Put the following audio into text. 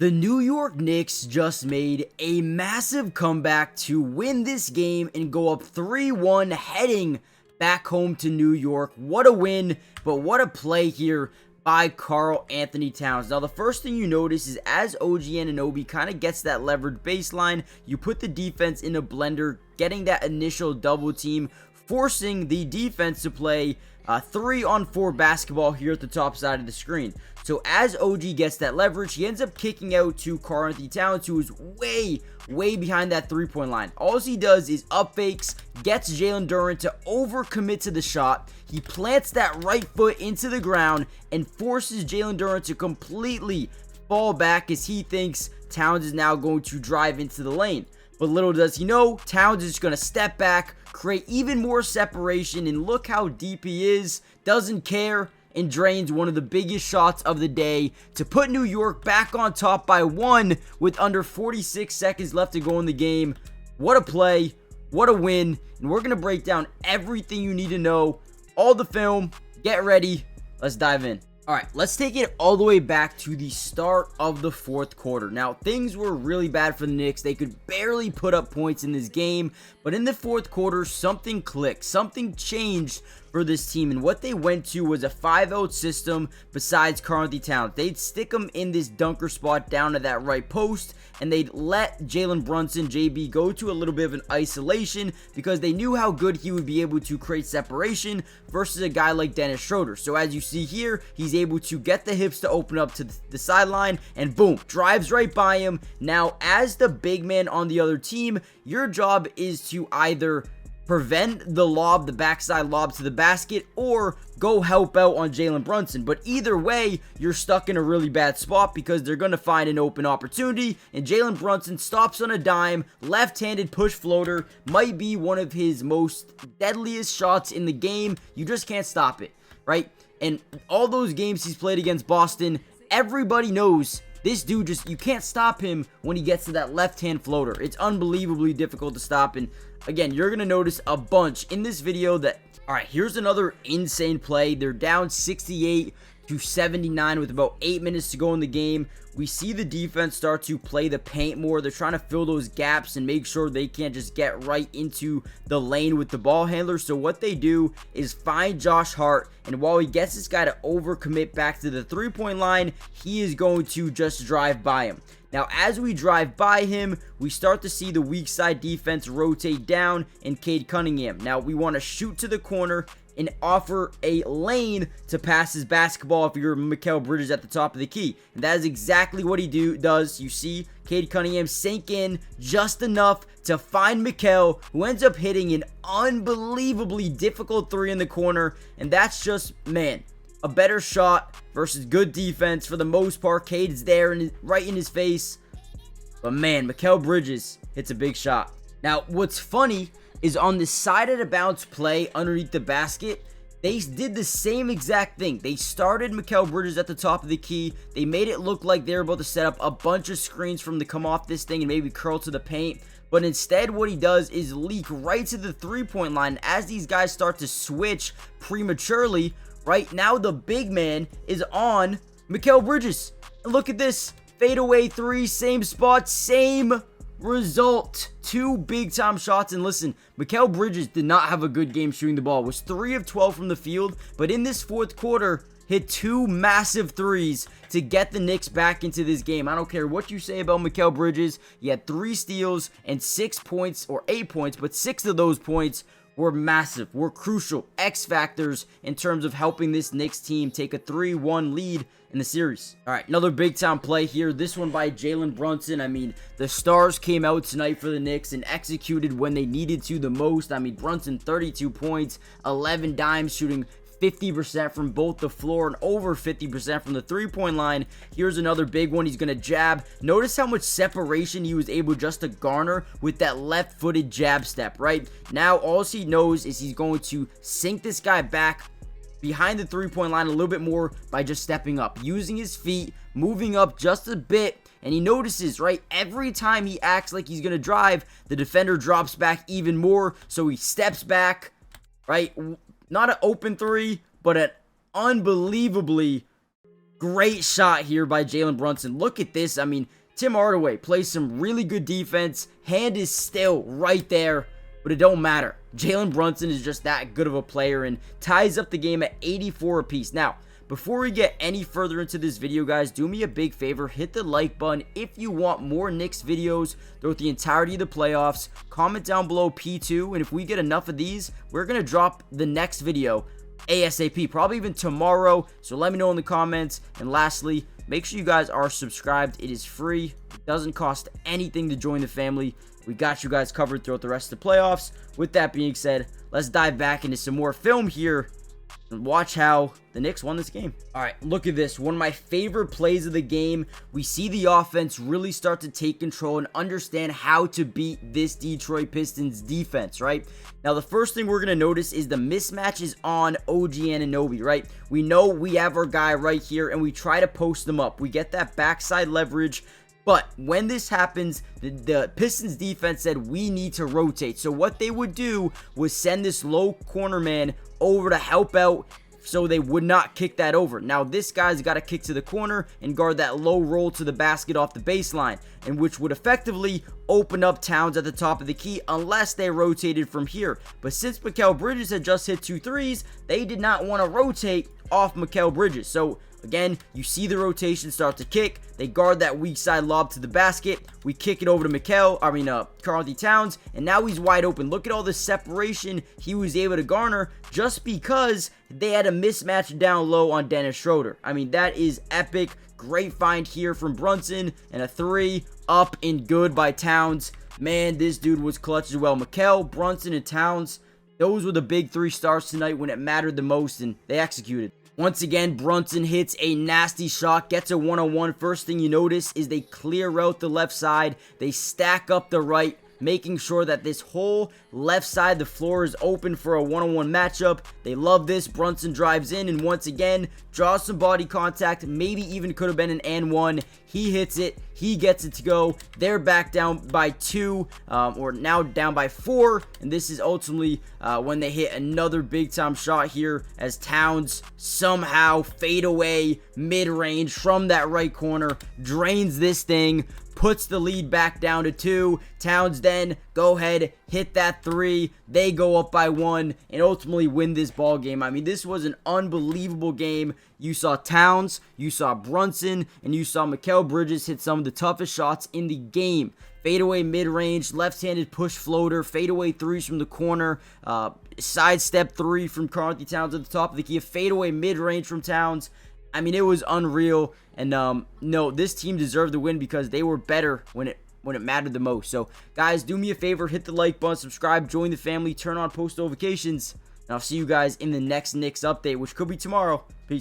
The New York Knicks just made a massive comeback to win this game and go up 3-1 heading back home to New York. What a win, but what a play here by Karl-Anthony Towns. Now, the first thing you notice is as OG Anunoby kind of gets that leverage baseline, you put the defense in a blender, getting that initial double team, forcing the defense to play 3-on-4 basketball here at the top side of the screen. So as OG gets that leverage, he ends up kicking out to Karl-Anthony Towns, who is way behind that three-point line. All he does is up fakes, gets Jalen Duren to overcommit to the shot. He plants that right foot into the ground and forces Jalen Duren to completely fall back as he thinks Towns is now going to drive into the lane. But little does he know, Towns is going to step back, create even more separation, and look how deep he is. Doesn't care and drains one of the biggest shots of the day to put New York back on top by 1 with under 46 seconds left to go in the game. What a play, what a win, and we're going to break down everything you need to know, all the film. Get ready, let's dive in. Alright, let's take it all the way back to the start of the fourth quarter. Now, things were really bad for the Knicks. They could barely put up points in this game, but in the fourth quarter, something clicked. Something changed for this team, and what they went to was a 5-out system besides Karl-Anthony Towns. They'd stick him in this dunker spot down to that right post, and they'd let Jalen Brunson, JB, go to a little bit of an isolation because they knew how good he would be able to create separation versus a guy like Dennis Schroeder. So as you see here, he's able to get the hips to open up to the sideline, and boom, drives right by him. Now, as the big man on the other team, your job is to either prevent the lob, the backside lob to the basket, or go help out on Jalen Brunson. But either way, you're stuck in a really bad spot because they're going to find an open opportunity, and Jalen Brunson stops on a dime, left-handed push floater, might be one of his most deadliest shots in the game. You just can't stop it, right? And all those games he's played against Boston, everybody knows this dude you can't stop him when he gets to that left-hand floater. It's unbelievably difficult to stop, and again, you're going to notice a bunch in this video that, alright, here's another insane play. They're down 68-79 with about 8 minutes to go in the game. We see the defense start to play the paint more. They're trying to fill those gaps and make sure they can't just get right into the lane with the ball handler. So what they do is find Josh Hart, and while he gets this guy to overcommit back to the three-point line, he is going to just drive by him. Now, as we drive by him, we start to see the weak side defense rotate down and Cade Cunningham. Now, we want to shoot to the corner and offer a lane to pass his basketball if you're Mikal Bridges at the top of the key. And that is exactly what he does. You see Cade Cunningham sink in just enough to find Mikal, who ends up hitting an unbelievably difficult three in the corner. And that's just, man, a better shot versus good defense. For the most part, Cade's there and right in his face. But man, Mikal Bridges hits a big shot. Now, what's funny is on the side of the bounce play underneath the basket, they did the same exact thing. They started Mikal Bridges at the top of the key. They made it look like they were about to set up a bunch of screens for him to come off this thing and maybe curl to the paint. But instead, what he does is leak right to the three-point line. As these guys start to switch prematurely, right now the big man is on Mikal Bridges. And look at this. Fadeaway three, same spot, same result. 2 big-time shots. And listen, Mikal Bridges did not have a good game shooting the ball. Was 3 of 12 from the field, but in this fourth quarter, hit 2 massive threes to get the Knicks back into this game. I don't care what you say about Mikal Bridges. He had 3 steals and 6 points, or 8 points, but 6 of those points were massive, were crucial, X factors in terms of helping this Knicks team take a 3-1 lead in the series. Alright, another big time play here. This one by Jalen Brunson. I mean, the stars came out tonight for the Knicks and executed when they needed to the most. I mean, Brunson 32 points, 11 dimes, shooting 50% from both the floor and over 50% from the three-point line. Here's another big one. He's going to jab. Notice how much separation he was able just to garner with that left-footed jab step, right? Now, all he knows is he's going to sink this guy back behind the three-point line a little bit more by just stepping up, using his feet, moving up just a bit. And he notices, right, every time he acts like he's going to drive, the defender drops back even more. So he steps back, right? Not an open three, but an unbelievably Great shot here by Jalen Brunson. Look at this. I mean, Tim Hardaway plays some really good defense. Hand is still right there, but it don't matter. Jalen Brunson is just that good of a player and ties up the game at 84 apiece. Now, before we get any further into this video, guys, do me a big favor. Hit the like button if you want more Knicks videos throughout the entirety of the playoffs. Comment down below P2, and if we get enough of these, we're going to drop the next video ASAP, probably even tomorrow. So let me know in the comments. And lastly, make sure you guys are subscribed. It is free. It doesn't cost anything to join the family. We got you guys covered throughout the rest of the playoffs. With that being said, let's dive back into some more film here and watch how the Knicks won this game. All right, look at this. One of my favorite plays of the game. We see the offense really start to take control and understand how to beat this Detroit Pistons defense, right? Now, the first thing we're going to notice is the mismatch is on OG Anunoby, right? We know we have our guy right here, and we try to post him up. We get that backside leverage. But when this happens, the Pistons defense said we need to rotate. So what they would do was send this low corner man over to help out so they would not kick that over. Now this guy's got to kick to the corner and guard that low roll to the basket off the baseline, and which would effectively open up Towns at the top of the key unless they rotated from here. But since Mikal Bridges had just hit 2 threes, they did not want to rotate off Mikal Bridges. So again, you see the rotation start to kick. They guard that weak side lob to the basket. We kick it over to Karl-Anthony Towns, and now he's wide open. Look at all the separation he was able to garner just because they had a mismatch down low on Dennis Schroeder. I mean, that is epic. Great find here from Brunson, and a 3 up and good by Towns. Man, this dude was clutch as well. Mikal, Brunson, and Towns, those were the big 3 stars tonight when it mattered the most, and they executed. Once again, Brunson hits a nasty shot, gets a one-on-one. First thing you notice is they clear out the left side. They stack up the right, making sure that this whole left side of the floor is open for a one-on-one matchup. They love this. Brunson drives in and once again draws some body contact. Maybe even could have been an and one. He hits it. He gets it to go. They're back down by 2, or now down by 4. And this is ultimately when they hit another big-time shot here as Towns somehow fade away mid-range from that right corner, drains this thing, puts the lead back down to 2. Towns then go ahead, hit that 3. They go up by 1 and ultimately win this ball game. I mean, this was an unbelievable game. You saw Towns, you saw Brunson, and you saw Mikal Bridges hit some of the toughest shots in the game. Fadeaway mid-range, left-handed push floater, fadeaway 3s from the corner, sidestep 3 from Karl-Anthony Towns at the top of the key, a fadeaway mid-range from Towns. I mean, it was unreal, and no, this team deserved the win because they were better when it mattered the most. So, guys, do me a favor, hit the like button, subscribe, join the family, turn on post notifications, and I'll see you guys in the next Knicks update, which could be tomorrow. Peace.